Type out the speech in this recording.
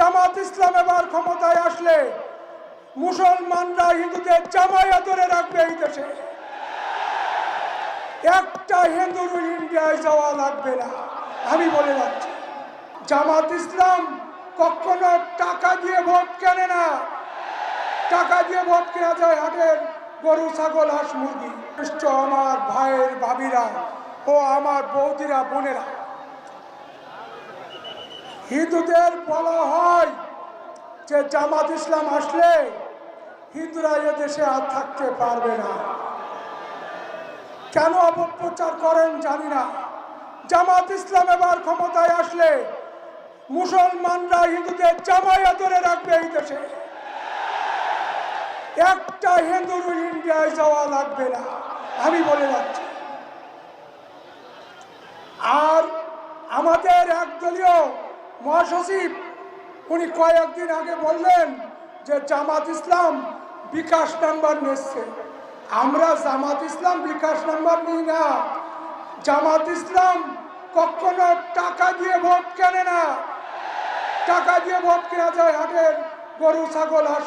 জামাত ইসলাম এবার ক্ষমতায় আসলে মুসলমানরা হিন্দুদের জামাইয়া ধরে রাখবে এই দেশে। একটা হিন্দুর ইন্ডিয়ায় যাওয়া লাগবে না, আমি বলে যাচ্ছি। জামাত ইসলাম কখনো টাকা দিয়ে ভোট কেনে না। টাকা দিয়ে ভোট কেনা যায় হাটের গরু, ছাগল, হাঁস, মুরগি। আমার ভাইয়ের ভাবিরা ও আমার বৌদিরা, বোনেরা, হিন্দুদের বলা হয় যে জামাত ইসলাম আসলে হিন্দুরা এদেশে আর থাকতে পারবে না। কেন অপপ্রচার করেন জানি না। জামাত ইসলাম এবার ক্ষমতায় আসলে মুসলমানরা হিন্দুদের জামাইয়া ধরে রাখবে এই দেশে। একটা হিন্দুর ইন্ডিয়ায় যাওয়া লাগবে না, আমি বলে যাচ্ছি। আর আমাদের একদলীয় মহাসচিব উনি কয়েকদিন আগে বললেন যে জামাত ইসলাম বিকাশ নাম্বার নিচ্ছে। আমরা জামাত ইসলাম বিকাশ নাম্বার নিই না। জামাত ইসলাম কখনো টাকা দিয়ে ভোট কেনে না। টাকা দিয়ে ভোট কেনা যায় হাটের গরু, ছাগল, হাঁস।